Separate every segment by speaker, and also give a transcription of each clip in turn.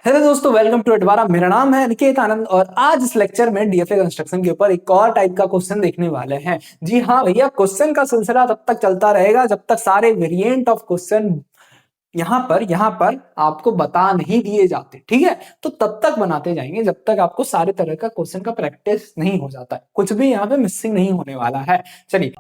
Speaker 1: Hello दोस्तों, welcome to एडवारा। मेरा नाम है निकेत आनंद और आज इस लेक्चर में डीएफए कंस्ट्रक्शन के ऊपर एक और टाइप का क्वेश्चन देखने वाले हैं। जी हाँ भैया, क्वेश्चन का सिलसिला तब तक चलता रहेगा जब तक सारे वेरिएंट ऑफ क्वेश्चन यहाँ पर आपको बता नहीं दिए जाते, ठीक है। तो तब तक बनाते जाएंगे जब तक आपको सारे तरह का क्वेश्चन का प्रैक्टिस नहीं हो जाता है, कुछ भी यहाँ पे मिसिंग नहीं होने वाला है। चलिए,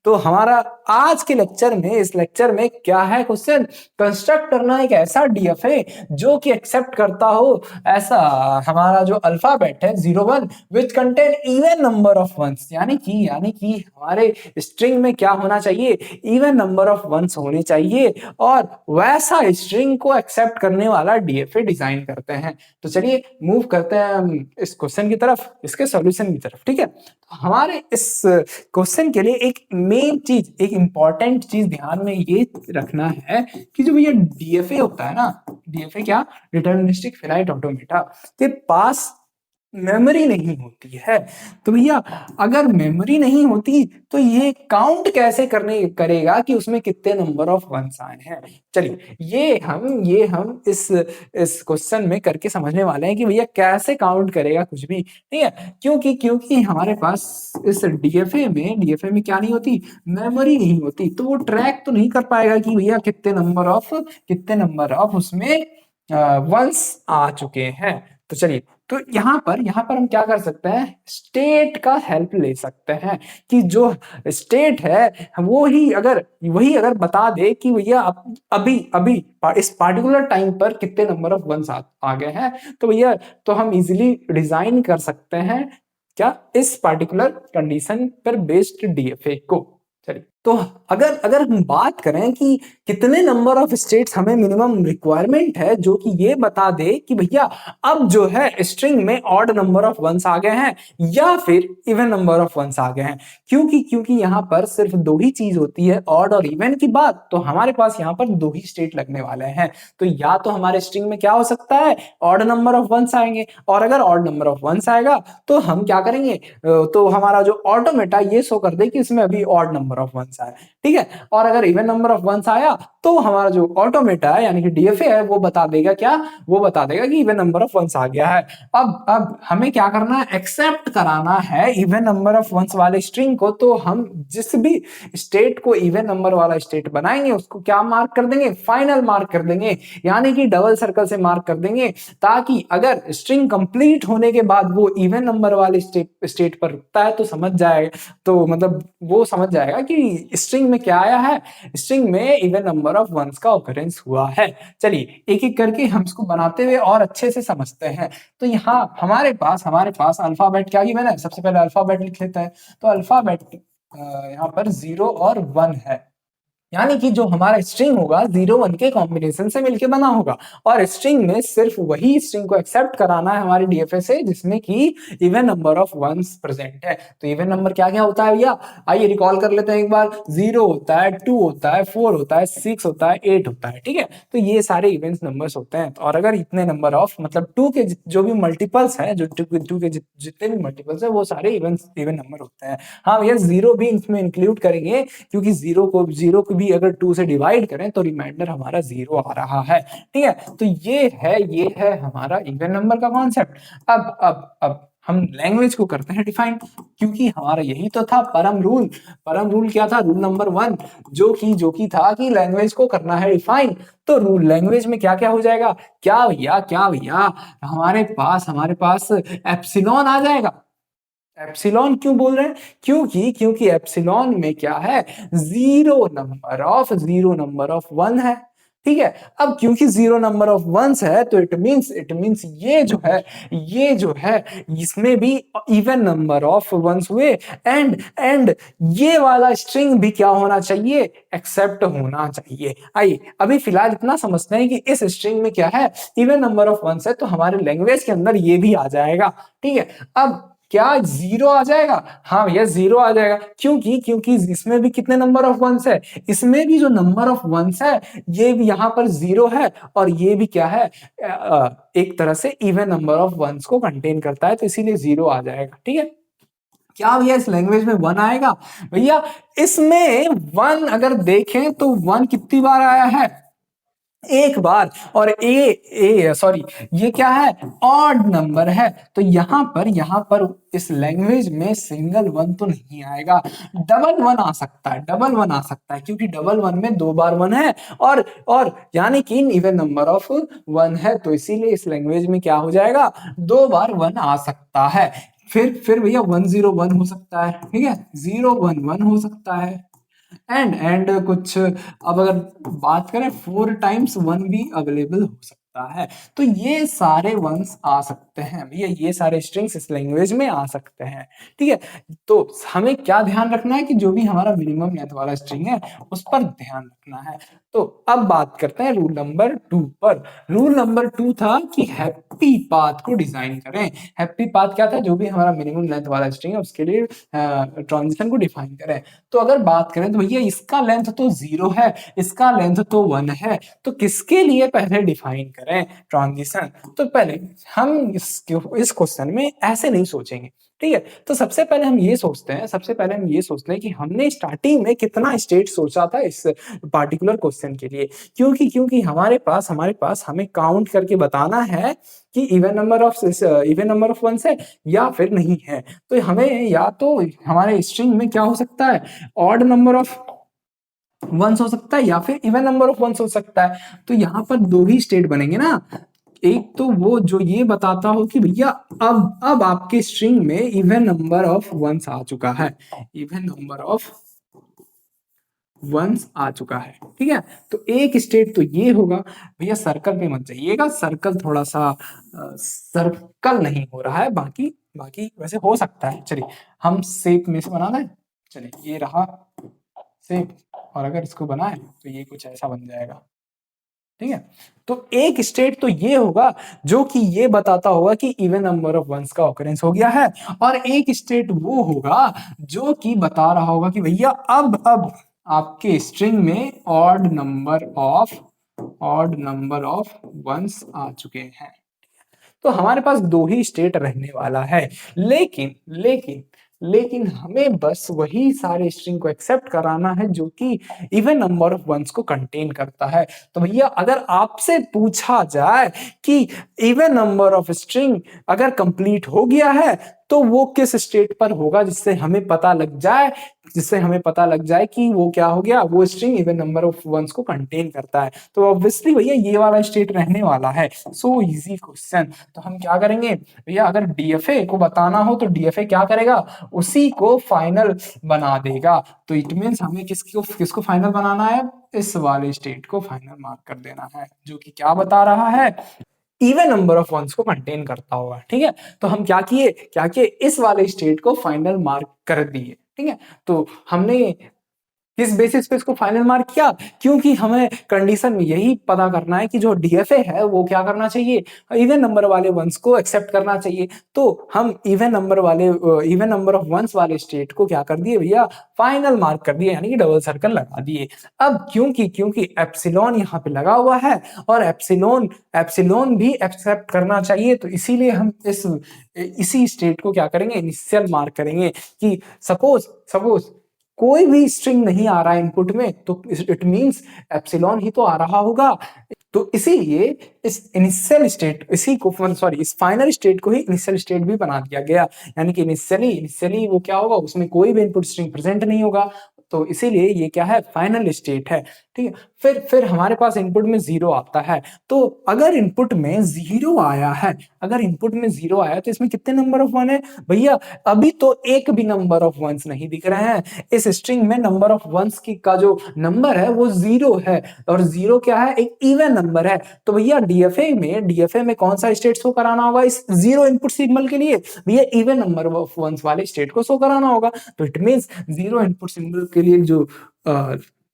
Speaker 1: तो हमारा आज के लेक्चर में, इस लेक्चर में क्या है क्वेश्चन, कंस्ट्रक्ट करना एक ऐसा डीएफए जो कि एक्सेप्ट करता हो ऐसा हमारा जो अल्फाबेट है 01 which contain even number of ones. यानी कि हमारे स्ट्रिंग में क्या होना चाहिए, इवन नंबर ऑफ वंस होने चाहिए और वैसा स्ट्रिंग को एक्सेप्ट करने वाला डीएफए डिजाइन करते हैं। तो चलिए मूव करते हैं हम इस क्वेश्चन की तरफ, इसके सॉल्यूशन की तरफ, ठीक है। तो हमारे इस क्वेश्चन के लिए एक मेन चीज, एक इंपॉर्टेंट चीज ध्यान में ये रखना है कि जो ये डीएफए होता है ना, डीएफए क्या, डिटरमिनिस्टिक फिनाइट ऑटोमेटा के पास मेमोरी नहीं होती है। तो भैया अगर मेमोरी नहीं होती तो ये काउंट कैसे करेगा कि उसमें कितने नंबर ऑफ वंस आए हैं। चलिए ये हम इस क्वेश्चन में करके समझने वाले हैं कि भैया कैसे काउंट करेगा कुछ भी, ठीक है। क्योंकि हमारे पास इस डीएफए में क्या नहीं होती, मेमोरी नहीं होती, तो वो ट्रैक तो नहीं कर पाएगा कि भैया कितने नंबर ऑफ उसमें वंस आ चुके हैं। तो चलिए, तो यहाँ पर हम क्या कर सकते हैं, स्टेट का हेल्प ले सकते हैं कि जो स्टेट है वही अगर बता दे कि भैया अभी अभी इस पार्टिकुलर टाइम पर कितने नंबर ऑफ वंस आ गए हैं, तो भैया तो हम इजीली डिजाइन कर सकते हैं क्या, इस पार्टिकुलर कंडीशन पर बेस्ड डीएफए को। चलिए, तो अगर हम बात करें कि कितने नंबर ऑफ स्टेट्स हमें मिनिमम रिक्वायरमेंट है जो कि ये बता दे कि भैया अब जो है स्ट्रिंग में ऑड नंबर ऑफ वंस आ गए हैं या फिर इवन नंबर ऑफ वंस आ गए हैं। क्योंकि यहाँ पर सिर्फ दो ही चीज होती है, ऑड और इवन की बात, तो हमारे पास यहाँ पर दो ही स्टेट लगने वाले हैं। तो या तो हमारे स्ट्रिंग में क्या हो सकता है, ऑड नंबर ऑफ वंस आएंगे, और अगर ऑड नंबर ऑफ वंस आएगा तो हम क्या करेंगे, तो हमारा जो ऑटोमेटा ये शो कर दे कि इसमें अभी ऑड नंबर ऑफ वंस आया, ठीक है। और अगर इवन नंबर ऑफ वंस आया तो हमारा जो ऑटोमेटा है यानी कि डीएफए है वो बता देगा क्या, वो बता देगा कि इवन नंबर ऑफ वंस आ गया है। अब हमें क्या करना है, एक्सेप्ट कराना है इवन नंबर ऑफ वंस वाले स्ट्रिंग को। तो हम जिस भी स्टेट को इवन नंबर वाला स्टेट बनाएंगे उसको क्या मार्क कर देंगे, फाइनल मार्क कर देंगे, यानी कि डबल सर्कल से मार्क कर देंगे, ताकि अगर स्ट्रिंग कंप्लीट होने के बाद वो इवन नंबर वाले स्टेट पर रुकता है तो समझ जाए, तो मतलब वो समझ जाएगा कि स्ट्रिंग में क्या आया है, स्ट्रिंग में इवन नंबर ऑफ वंस का ऑकरेंस हुआ है। चलिए एक एक करके हम इसको बनाते हुए और अच्छे से समझते हैं। तो यहाँ हमारे पास अल्फाबेट क्या गिवन है, सबसे पहले अल्फाबेट लिख लेते हैं। तो अल्फाबेट यहाँ पर 0 और 1 है, यानी कि जो हमारा स्ट्रिंग होगा 0 1 के कॉम्बिनेशन से मिलके बना होगा, और स्ट्रिंग में सिर्फ वही स्ट्रिंग को एक्सेप्ट कराना है हमारे डीएफए से जिसमें कि even number of ones present है। तो इवन नंबर क्या क्या होता है भैया, आइए रिकॉल कर लेते हैं एक बार। 0 होता है, 2 होता है, 4 होता है, 6 होता है, 8 होता है, ठीक है। तो ये सारे इवेंट नंबर्स होते हैं। और अगर इतने नंबर ऑफ मतलब 2 के जो भी मल्टीपल्स हैं, जो 2 के जितने भी मल्टीपल्स है वो सारे इवन नंबर होते हैं। हाँ भैया, 0 भी इसमें इंक्लूड करेंगे क्योंकि 0 को भी अगर 2 से डिवाइड करें तो रिमाइंडर हमारा 0 आ रहा है, ठीक है। तो ये है हमारा इवन नंबर का कॉन्सेप्ट। अब हम लैंग्वेज को करते हैं डिफाइन, क्योंकि हमारा यही तो था परम रूल क्या था, रूल नंबर 1, जो कि था कि लैंग्वेज को करना है डिफाइन। तो रूल लैंग्वेज में क्या क्या हो जाएगा, क्या भैया हमारे पास एप्सिलॉन आ जाएगा। एप्सिलॉन क्यों बोल रहे हैं, क्योंकि एप्सिलॉन में क्या है, जीरो नंबर ऑफ वन है, ठीक है। अब क्योंकि 0 नंबर ऑफ वंस है तो इट मींस ये जो है इसमें भी इवन नंबर ऑफ वंस हुए, एंड ये वाला स्ट्रिंग भी क्या होना चाहिए, एक्सेप्ट होना चाहिए। आइए अभी फिलहाल इतना समझते हैं कि इस स्ट्रिंग में क्या है, इवन नंबर ऑफ वंस है, तो हमारे लैंग्वेज के अंदर ये भी आ जाएगा, ठीक है। अब क्या 0 आ जाएगा, हाँ भैया 0 आ जाएगा, क्योंकि इसमें भी कितने नंबर ऑफ वंस है, इसमें भी जो नंबर ऑफ वंस है ये भी यहाँ पर 0 है, और ये भी क्या है, एक तरह से इवन नंबर ऑफ वंस को कंटेन करता है, तो इसीलिए 0 आ जाएगा, ठीक है। क्या भैया इस लैंग्वेज में वन आएगा? भैया इसमें वन अगर देखें तो वन कितनी बार आया है? एक बार। और ए सॉरी, ये क्या है? ऑड नंबर है। तो यहां पर इस लैंग्वेज में सिंगल वन तो नहीं आएगा, डबल वन आ सकता है, डबल वन आ सकता है, क्योंकि डबल वन में दो बार वन है और यानी कि इवन नंबर ऑफ वन है, तो इसीलिए इस लैंग्वेज में क्या हो जाएगा? दो बार वन आ सकता है। फिर भैया 101 हो सकता है, ठीक है, 011 हो सकता है, एंड कुछ, अब अगर बात करें 4 टाइम्स वन भी अवेलेबल हो सकता है। तो ये सारे वंस आ सकते हैं भैया, ये सारे स्ट्रिंग्स इस लैंग्वेज में आ सकते हैं, ठीक है। तो हमें क्या ध्यान रखना है कि जो भी हमारा मिनिमम लेंथ वाला स्ट्रिंग है उस पर ध्यान रखना है। तो अब बात करते हैं रूल नंबर 2 पर। रूल नंबर 2 था कि हैप्पी पाथ को डिजाइन करें। हैप्पी पाथ क्या था? जो भी हमारा मिनिमम लेंथ वाला स्ट्रिंग है उसके लिए ट्रांजिशन को डिफाइन करें। तो अगर बात करें तो भैया इसका लेंथ तो 0 है, इसका लेंथ तो 1 है, तो किसके लिए पहले डिफाइन करें ट्रांजिशन? तो पहले हम इस क्वेश्चन में ऐसे नहीं सोचेंगे, ठीक है। तो सबसे पहले हम ये सोचते हैं कि हमने स्टार्टिंग में कितना स्टेट सोचा था इस पार्टिकुलर क्वेश्चन के लिए, क्योंकि हमारे पास हमें काउंट करके बताना है कि इवन नंबर ऑफ वंस है या फिर नहीं है। तो हमें या तो हमारे स्ट्रिंग में क्या हो सकता है? ऑड नंबर ऑफ वंस हो सकता है या फिर इवन नंबर ऑफ वंस हो सकता है। तो यहाँ पर दो ही स्टेट बनेंगे ना, एक तो वो जो ये बताता हो कि भैया अब आपके स्ट्रिंग में इवन नंबर ऑफ वंस आ चुका है, इवन नंबर ऑफ वंस आ चुका है, ठीक है। तो एक स्टेट तो ये होगा। भैया सर्कल पे मत जाइएगा, सर्कल थोड़ा सा सर्कल नहीं हो रहा है, बाकी बाकी वैसे हो सकता है। चलिए हम शेप में से बना दें, चलिए ये रहा शेप, और अगर इसको बनाए तो ये कुछ ऐसा बन जाएगा, ठीक है। तो एक स्टेट तो ये होगा जो कि ये बताता होगा कि इवन नंबर ऑफ वंस का ऑकरेंस हो गया है, और एक स्टेट वो होगा जो कि बता रहा होगा कि भैया अब आपके स्ट्रिंग में ऑड नंबर ऑफ वंस आ चुके हैं। तो हमारे पास दो ही स्टेट रहने वाला है, लेकिन लेकिन लेकिन हमें बस वही सारे स्ट्रिंग को एक्सेप्ट कराना है जो कि इवन नंबर ऑफ वंस को कंटेन करता है। तो भैया अगर आपसे पूछा जाए कि इवन नंबर ऑफ स्ट्रिंग अगर कंप्लीट हो गया है तो वो किस स्टेट पर होगा, जिससे हमें पता लग जाए कि वो क्या हो गया, वो string even number of ones को कंटेन करता है। तो ऑब्वियसली भैया ये वाला स्टेट रहने वाला है। So easy question. तो हम क्या करेंगे भैया, अगर डीएफए को बताना हो तो डीएफए क्या करेगा, उसी को फाइनल बना देगा। तो इट मींस हमें किसको फाइनल बनाना है? इस वाले स्टेट को फाइनल मार्क कर देना है, जो कि क्या बता रहा है, इवन नंबर ऑफ वंस को कंटेन करता होगा, ठीक है। तो हम क्या किए, इस वाले स्टेट को फाइनल मार्क कर दिए, ठीक है। तो हमने किस बेसिस पे इसको फाइनल मार्क किया, क्योंकि हमें कंडीशन में यही पता करना है कि जो डीएफए है वो क्या करना चाहिए, इवन नंबर वाले वंस को एक्सेप्ट करना चाहिए। तो हम इवन नंबर ऑफ वंस वाले स्टेट को क्या कर दिए भैया, फाइनल मार्क कर दिए, यानी कि डबल सर्कल लगा दिए। अब क्योंकि एप्सिलॉन यहाँ पे लगा हुआ है और एप्सिलॉन भी एक्सेप्ट करना चाहिए, तो इसीलिए हम इसी स्टेट को क्या करेंगे, इनिशियल मार्क करेंगे कि सपोज कोई भी स्ट्रिंग नहीं आ रहा है इनपुट में, तो इट मींस एप्सिलॉन ही तो आ रहा होगा। तो इसीलिए इस फाइनल स्टेट को ही इनिशियल स्टेट भी बना दिया गया, यानी कि इनिशियली वो क्या होगा, उसमें कोई भी इनपुट स्ट्रिंग प्रेजेंट नहीं होगा, तो इसीलिए ये क्या है, फाइनल स्टेट है, ठीक है। फिर हमारे पास इनपुट में 0 आता है। तो अगर इनपुट में 0 आया है, तो इसमें कितने नंबर ऑफ वन है भैया, अभी तो एक भी नंबर ऑफ वंस नहीं दिख रहे हैं। इस स्ट्रिंग में नंबर ऑफ वंस का जो नंबर है वो 0 है, और 0 क्या है, एक इवन नंबर है। तो भैया डीएफए में कौन सा स्टेट शो कराना होगा इस 0 इनपुट सिग्नल के लिए, भैया इवन नंबर ऑफ वंस वाले स्टेट को शो कराना होगा। तो इट मींस 0 इनपुट सिग्नल के लिए जो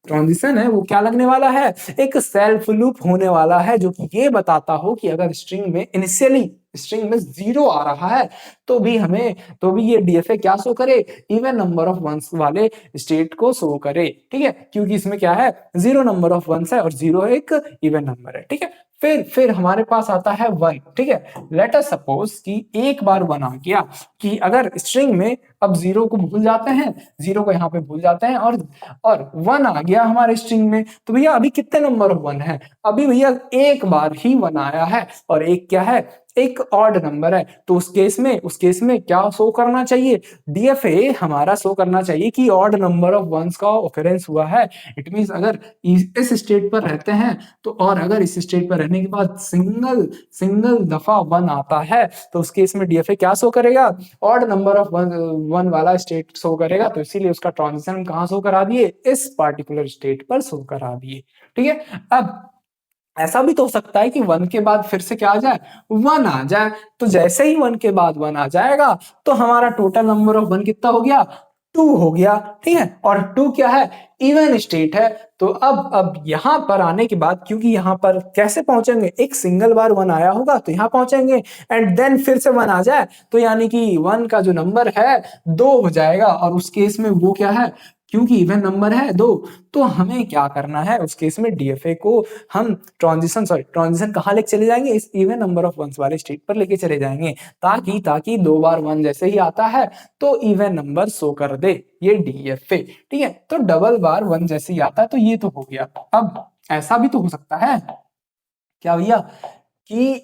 Speaker 1: ट्रांजिशन है वो क्या लगने वाला है, एक सेल्फ लूप होने वाला है, जो कि ये बताता हो कि अगर स्ट्रिंग में 0 आ रहा है तो भी ये डीएफए क्या शो करे, इवन नंबर ऑफ वंस वाले स्टेट को शो करे, ठीक है, क्योंकि इसमें क्या है, 0 नंबर ऑफ वंस है और 0 एक इवन नंबर है, ठीक है। फिर हमारे पास आता है 1, ठीक है। लेट अस सपोज कि एक बार 1 आ गया, कि अगर स्ट्रिंग में अब 0 को भूल जाते हैं, 0 को यहाँ पे भूल जाते हैं, और 1 आ गया हमारे स्ट्रिंग में, तो भैया अभी कितने नंबर ऑफ 1 है? अभी भैया एक बार ही 1 आया है, और एक क्या है, एक ऑड नंबर है। तो उस केस में क्या शो करना चाहिए? डीएफए हमारा शो करना चाहिए कि ऑड नंबर ऑफ वंस का ऑकरेंस हुआ है। इट मींस अगर इस स्टेट पर रहते हैं तो, और अगर इस स्टेट पर रहने के बाद सिंगल दफा 1 आता है, तो उस केस में डीएफए क्या शो करेगा? ऑड नंबर ऑफ वन वाला स्टेट शो करेगा। तो इसीलिए उसका ट्रांजिशन कहाँ शो करा दिए? इस पार्टिकुलर स्टेट पर शो करा दिए, ठीक है। अब ऐसा भी तो हो सकता है कि 1 के बाद फिर से क्या आ जाए? 1 आ जाए। तो जैसे ही 1 के बाद 1 आ जाएगा, तो हमारा टोटल नंबर ऑफ 1 कितना हो गया? 2 हो गया, ठीक है। और 2 क्या है? इवन स्टेट है। तो अब यहां पर आने के बाद, क्योंकि यहां पर कैसे पहुंचेंगे? एक सिंगल बार 1 आया होगा तो यहां पहुंचेंगे, एंड देन फिर से 1 आ जाए, तो यानी कि 1 का जो नंबर है 2 हो जाएगा। और उस केस में वो क्या है, क्योंकि इवन नंबर है 2, तो हमें क्या करना है उस केस में? डीएफए को हम ट्रांजिशन कहाँ लेके चले जाएंगे? इस इवन नंबर ऑफ वंस वाले स्टेट पर लेके चले जाएंगे, ताकि 2 बार 1 जैसे ही आता है तो इवन नंबर शो कर दे ये डीएफए, ठीक है। तो डबल बार 1 जैसे ही आता है तो ये तो हो गया। अब ऐसा भी तो हो सकता है क्या भैया, कि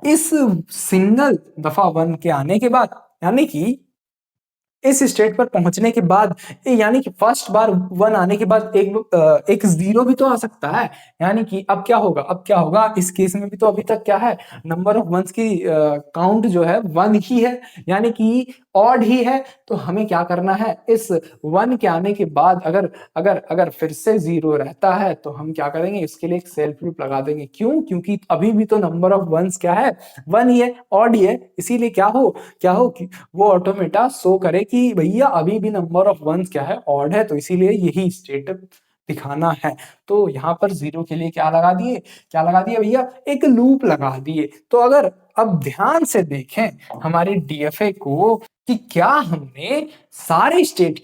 Speaker 1: इस सिंगल दफा 1 के आने के बाद, यानी कि इस स्टेट पर पहुंचने के बाद, यानी कि फर्स्ट बार 1 आने के बाद एक 0 भी तो आ सकता है। यानी कि अब क्या होगा? इस केस में भी तो अभी तक क्या है, नंबर ऑफ वंस की काउंट जो है 1 ही है, यानी कि ऑड ही है। तो हमें क्या करना है? इस 1 के आने के बाद अगर अगर अगर फिर से 0 रहता है, तो हम क्या करेंगे? इसके लिए एक सेल्फ लूप लगा देंगे। क्यों? क्योंकि अभी भी तो नंबर ऑफ वंस क्या है? 1 ही है, ऑड ही है। इसीलिए क्या हो कि वो ऑटोमेटा शो करे कि भैया अभी भी नंबर ऑफ वंस क्या है? ऑड है। तो इसीलिए यही स्टेट दिखाना है। तो यहाँ पर 0 के लिए क्या लगा दिए भैया? एक लूप लगा दिए। तो अगर अब ध्यान से देखें हमारे डीएफए को, कि क्या हमने सारे स्टेट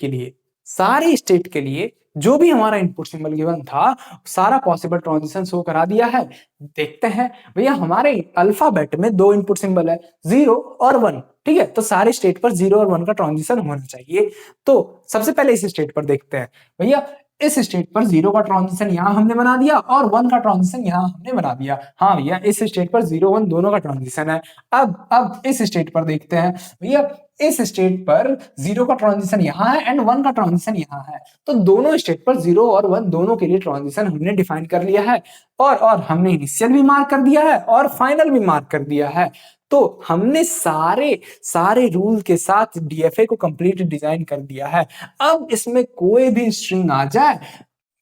Speaker 1: के लिए जो भी हमारा इनपुट सिंबल गिवन था, सारा पॉसिबल ट्रांजिशन शो करा दिया है। देखते हैं भैया, हमारे अल्फाबेट में 2 इनपुट सिंबल है, 0 और 1, ठीक है। तो सारे स्टेट पर 0 और 1 का ट्रांजिशन होना चाहिए। तो सबसे पहले इस स्टेट पर देखते हैं भैया। इस स्टेट पर 0 का ट्रांजिशन यहां हमने बना दिया, और 1 का ट्रांजिशन यहां हमने बना दिया। हाँ भैया, इस स्टेट पर 0 1 दोनों का ट्रांजिशन है। अब इस स्टेट पर देखते हैं भैया। इस स्टेट पर 0 का ट्रांजिशन यहां है एंड 1 का ट्रांजिशन यहां है। तो दोनों स्टेट पर 0 और 1 दोनों के लिए ट्रांजिशन हमने डिफाइन कर लिया है, और हमने इनिशियल भी मार्क कर दिया है और फाइनल भी मार्क कर दिया है। तो हमने सारे रूल के साथ डीएफए को कंप्लीट डिजाइन कर दिया है। अब इसमें कोई भी स्ट्रिंग आ जाए,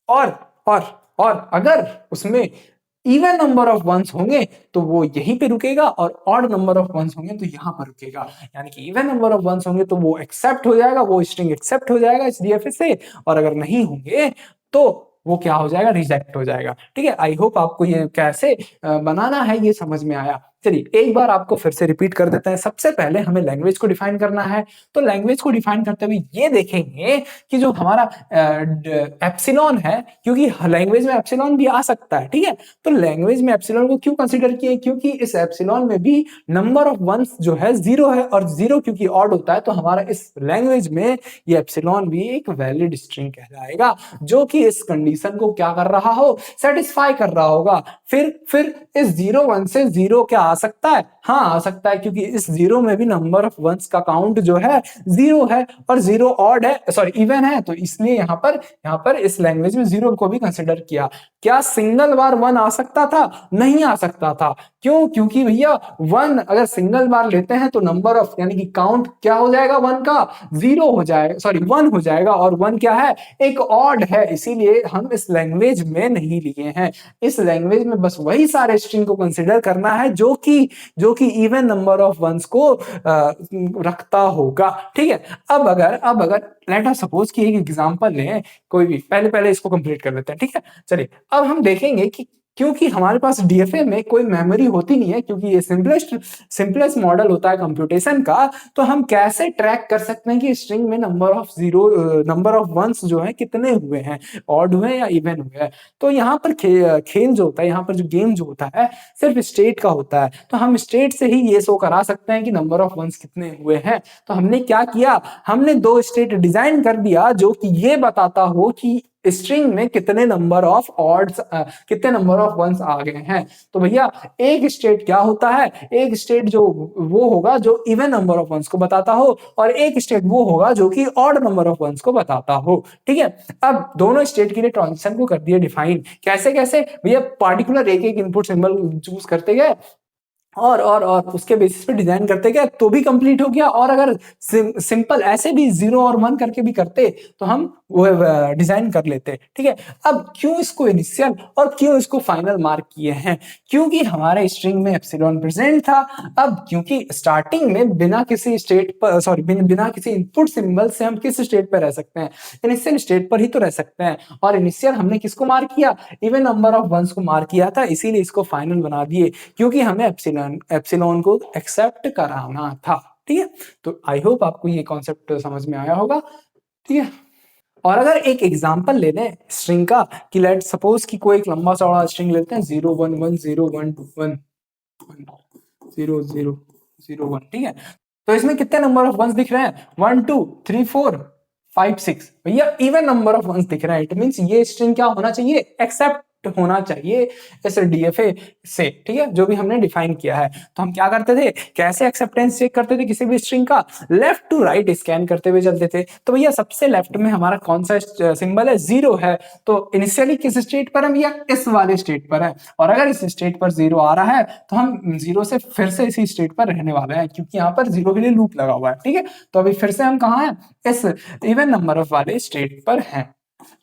Speaker 1: और और और अगर उसमें इवन नंबर ऑफ वंस होंगे तो वो यहीं पे रुकेगा, और ऑड नंबर ऑफ वंस होंगे तो यहां पर रुकेगा। यानी कि इवन नंबर ऑफ वंस होंगे तो वो एक्सेप्ट हो जाएगा, वो स्ट्रिंग एक्सेप्ट हो जाएगा इस डीएफए से, और अगर नहीं होंगे तो वो क्या हो जाएगा? रिजेक्ट हो जाएगा, ठीक है। आई होप आपको ये कैसे बनाना है ये समझ में आया। चलिए एक बार आपको फिर से रिपीट कर देते हैं। सबसे पहले हमें लैंग्वेज को डिफाइन करना है। तो लैंग्वेज को डिफाइन करते हुए ये देखेंगे कि जो हमारा एप्सिलॉन है, क्योंकि लैंग्वेज में एप्सिलॉन भी आ सकता है, ठीक है। तो लैंग्वेज में एप्सिलॉन को क्यों कंसीडर किए? क्योंकि इस एप्सिलॉन में भी नंबर ऑफ वंस जो है 0 है, और 0 क्योंकि ऑड होता है, तो हमारा इस लैंग्वेज में ये एप्सिलॉन भी एक वैलिड स्ट्रिंग कहलाएगा, जो कि इस कंडीशन को क्या कर रहा हो? सेटिस्फाई कर रहा होगा। फिर इस 0 1 से 0 क्या आ सकता है? हाँ आ सकता है, क्योंकि इस 0 में भी नंबर ऑफ वंस का काउंट जो है 0 है, और 0 ऑड है, सॉरी इवन है। तो इसलिए यहाँ पर इस लैंग्वेज में 0 को भी कंसिडर किया। क्या सिंगल बार 1 आ सकता था? नहीं आ सकता था। क्यों? क्योंकि भैया 1 अगर सिंगल बार लेते हैं तो नंबर ऑफ, यानी कि काउंट क्या हो जाएगा? 1 का 0 हो जाएगा, सॉरी 1 हो जाएगा, और 1 क्या है? एक ऑड है। इसीलिए हम इस लैंग्वेज में नहीं लिए हैं। इस लैंग्वेज में बस वही सारे स्ट्रिंग को कंसिडर करना है जो कि इवन नंबर ऑफ वंस को रखता होगा, ठीक है। अब अगर लेट अस सपोज कि एक एग्जांपल लें कोई भी, पहले इसको कंप्लीट कर लेते हैं, ठीक है। चलिए अब हम देखेंगे कि क्योंकि हमारे पास डीएफए में कोई मेमोरी होती नहीं है, क्योंकि ये सिंपलेस्ट मॉडल होता है कंप्यूटेशन का, तो हम कैसे ट्रैक कर सकते हैं कि स्ट्रिंग में नंबर ऑफ वंस जो है कितने हुए हैं, ऑड हुए हैं या इवन हुए हैं। तो यहाँ पर खेल जो होता है, यहाँ पर जो गेम जो होता है सिर्फ स्टेट का होता है, तो हम स्टेट से ही ये शो करा सकते हैं कि नंबर ऑफ वंस कितने हुए हैं। तो हमने क्या किया, हमने दो स्टेट डिजाइन कर दिया जो कि ये बताता हो कि स्ट्रिंग में कितने नंबर ऑफ कितने नंबर ऑफ वंस आ गए हैं। तो भैया एक स्टेट क्या होता है, एक स्टेट जो वो होगा जो इवन नंबर ऑफ वंस को बताता हो, और एक स्टेट वो होगा जो कि ऑड नंबर ऑफ वंस को बताता हो। ठीक है, अब दोनों स्टेट के लिए ट्रांजिशन को कर दिया डिफाइन। कैसे कैसे भैया, पार्टिकुलर एक एक इनपुट सिंबल चूज करते गए और उसके बेसिस पे डिजाइन करते गए तो भी कंप्लीट हो गया, और अगर सिंपल ऐसे भी 0 और 1 करके भी करते तो हम वो डिजाइन कर लेते। ठीक है, अब क्यों इसको इनिशियल और क्यों इसको फाइनल मार्क किए हैं, क्योंकि हमारे स्ट्रिंग में एप्सिलॉन प्रेजेंट था। अब क्योंकि स्टार्टिंग में बिना किसी स्टेट पर बिना किसी इनपुट सिंबल से हम किस स्टेट पर रह सकते हैं, इनिशियल स्टेट पर ही तो रह सकते हैं। और इनिशियल हमने किसको मार्क किया, इवन नंबर ऑफ वंस को मार्क किया था, इसीलिए इसको फाइनल बना दिए, क्योंकि हमें एप्सिलॉन को एक्सेप्ट कराना था। ठीक है, तो आई होप आपको ये कॉन्सेप्ट समझ में आया होगा। ठीक है, और अगर एक एग्जांपल ले लें स्ट्रिंग का, कि लेट सपोज कि कोई एक लंबा चौड़ा स्ट्रिंग लेते हैं 0 1 1 0 1 2 1 0 0 0 1। ठीक है, तो इसमें कितने नंबर ऑफ वंस दिख रहे हैं, 1 2 3 4 5 6। भैया इवन नंबर ऑफ वंस दिख रहे हैं, इट मींस ये स्ट्रिंग क्या होना चाहिए, एक्सेप्ट होना चाहिए इस डीएफए से। ठीक है, जो भी हमने डिफाइन किया है। तो हम क्या करते थे, कैसे एक्सेप्टेंस चेक करते थे किसी भी स्ट्रिंग का, लेफ्ट टू राइट स्कैन करते हुए चलते थे। तो भैया सबसे लेफ्ट में हमारा कौन सा सिंबल है, 0 है, तो इनिशियली किस स्टेट पर है भैया, इस वाले स्टेट पर है। और अगर इस स्टेट पर 0 आ रहा है तो हम 0 से फिर से इसी स्टेट पर रहने वाले हैं, क्योंकि यहाँ पर 0 के लिए लूप लगा हुआ है। ठीक है, तो अभी फिर से हम कहाँ हैं, इस इवन नंबर ऑफ वाले स्टेट पर हैं।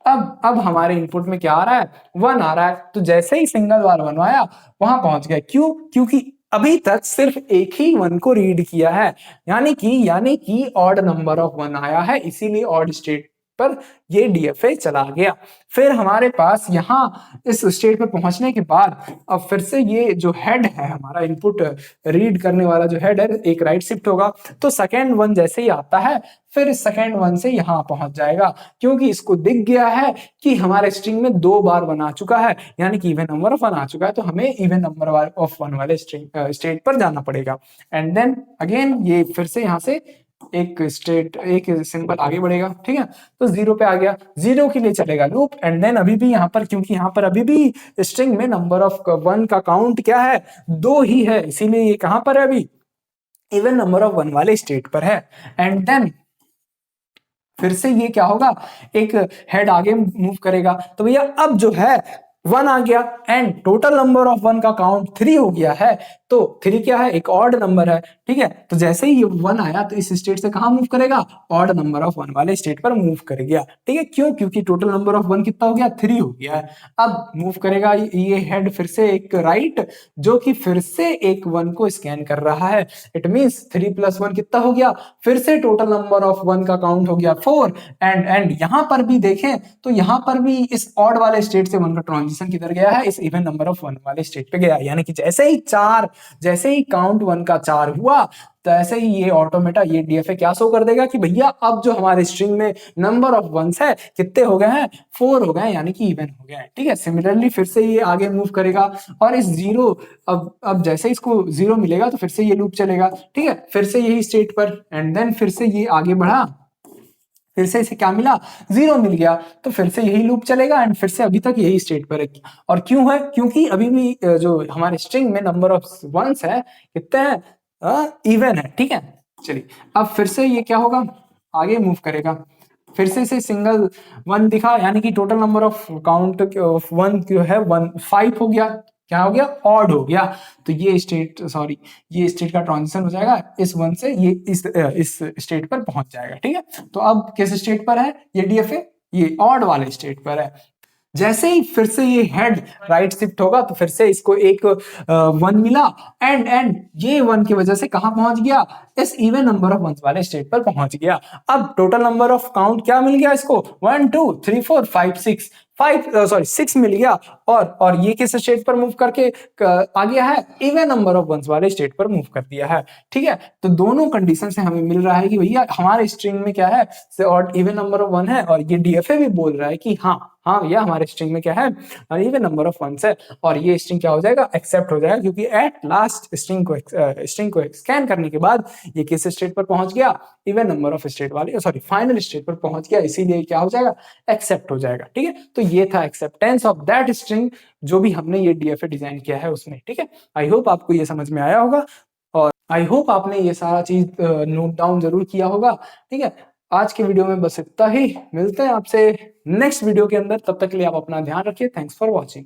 Speaker 1: अब हमारे इनपुट में क्या आ रहा है, 1 आ रहा है, तो जैसे ही सिंगल बार 1 आया वहां पहुंच गया। क्यों, क्योंकि अभी तक सिर्फ एक ही 1 को रीड किया है, यानी कि ऑड नंबर ऑफ 1 आया है, इसीलिए ऑड स्टेट पर ये डीएफए चला गया। फिर हमारे पास यहाँ इस स्टेट पे पहुंचने के बाद अब फिर से ये जो हेड है हमारा इनपुट रीड करने वाला जो हेड है, एक राइट शिफ्ट होगा, तो सेकेंड 1 जैसे ही आता है फिर इस सेकेंड 1 से यहाँ पहुंच जाएगा, क्योंकि इसको दिख गया है कि हमारे स्ट्रिंग में 2 बार 1 आ चुका है, यानी कि इवन नंबर ऑफ 1 आ चुका है, तो हमें इवन नंबर ऑफ 1 वाले स्टेट पर जाना पड़ेगा। एंड देन अगेन ये फिर से यहाँ से एक सिंबल आगे बढ़ेगा। ठीक है, तो 0 पे आ गया, 0 के लिए चलेगा लूप। एंड देन अभी भी यहाँ पर, क्योंकि यहाँ पर अभी भी स्ट्रिंग में नंबर ऑफ 1 का काउंट क्या है, 2 ही है, इसीलिए ये कहां पर है, अभी इवन नंबर ऑफ 1 वाले स्टेट पर है। एंड देन फिर से ये क्या होगा, एक हेड आगे मूव करेगा, तो भैया अब जो है 1 आ गया एंड टोटल नंबर ऑफ 1 का काउंट 3 हो गया है, तो 3 क्या है, एक ऑड नंबर है। ठीक है, तो जैसे ही ये 1 आया तो इस स्टेट से कहां मूव करेगा, ऑड नंबर ऑफ 1 वाले स्टेट पर मूव कर गया। ठीक है, क्यों, क्योंकि टोटल नंबर ऑफ 1 कितना हो गया, 3 हो गया है। अब मूव करेगा ये हेड फिर से एक राइट, जो कि फिर से एक 1 को स्कैन कर रहा है। इट मींस 3 + 1 कितना हो गया, फिर से टोटल नंबर ऑफ 1 का काउंट हो गया 4। एंड यहां पर भी देखें तो यहां पर भी इस ऑड वाले स्टेट से 1 का ट्रांजिशन किधर गया है, इस इवन नंबर ऑफ 1 वाले स्टेट पे गया। यानी कि जैसे ही काउंट 1 का 4 हुआ, तो ऐसे ही ये ऑटोमेटा ये डीएफए क्या शो कर देगा कि भैया अब जो हमारे स्ट्रिंग में नंबर ऑफ वंस है कितने हो गए हैं, 4 हो गए, यानी कि इवन हो गए हैं। ठीक है, सिमिलरली फिर से ये आगे मूव करेगा और इस 0 अब जैसे इसको 0 मिलेगा तो फिर से ये लूप चलेगा। ठीक है, फिर से यही स्टेट पर, एंड देन फिर से ये आगे बढ़ा, फिर से इसे क्या मिला, 0 मिल गया, तो फिर से यही लूप चलेगा एंड फिर से अभी तक यही स्टेट पर है। और क्यों है, क्योंकि अभी भी जो हमारे स्ट्रिंग में नंबर ऑफ वंस है कितने हैं, इवन है। ठीक है, चलिए अब फिर से ये क्या होगा, आगे मूव करेगा, फिर से सिंगल 1 दिखा, यानी कि total number of count of 1 जो है 5 हो गया, क्या हो गया, ऑड हो गया। तो ये स्टेट का ट्रांजिशन हो जाएगा इस 1 से ये इस स्टेट पर पहुंच जाएगा। ठीक है, तो अब किस स्टेट पर है ये डीएफए, ये ऑड वाले स्टेट पर है। जैसे ही फिर से ये हेड राइट शिफ्ट होगा तो फिर से इसको एक 1 मिला एंड ये 1 की वजह से कहां पहुंच गया, इस इवन नंबर ऑफ वंस वाले स्टेट पर पहुंच गया। अब टोटल नंबर ऑफ काउंट क्या मिल गया इसको, 1 2 3 4 5 6 6 मिल गया। और ये किस स्टेट पर मूव करके आ गया है, इवन नंबर ऑफ वंस वाले स्टेट पर मूव कर दिया है। ठीक है, तो दोनों कंडीशन से हमें मिल रहा है कि भैया हमारे स्ट्रिंग में क्या है, और इवन नंबर ऑफ वन है, और ये डीएफए भी बोल रहा है कि हाँ हाँ भैया हमारे स्ट्रिंग में क्या है, इवन नंबर ऑफ वंस है, और ये स्ट्रिंग क्या हो जाएगा, एक्सेप्ट हो जाएगा, क्योंकि एट लास्ट स्ट्रिंग को स्कैन करने के बाद ये किस स्टेट पर पहुंच गया, इवन नंबर ऑफ स्टेट वाले सॉरी फाइनल स्टेट पर पहुंच गया, इसीलिए क्या हो जाएगा, एक्सेप्ट हो जाएगा। ठीक है, तो ये था एक्सेप्टेंस ऑफ दैट स्ट्रिंग जो भी हमने ये डीएफए डिजाइन किया है उसमें। ठीक है, आई होप आपको ये समझ में आया होगा, और आई होप आपने ये सारा चीज नोट डाउन जरूर किया होगा। ठीक है, आज के वीडियो में बस इतना ही, मिलते हैं आपसे नेक्स्ट वीडियो के अंदर, तब तक के लिए आप अपना ध्यान रखिए। Thanks for watching.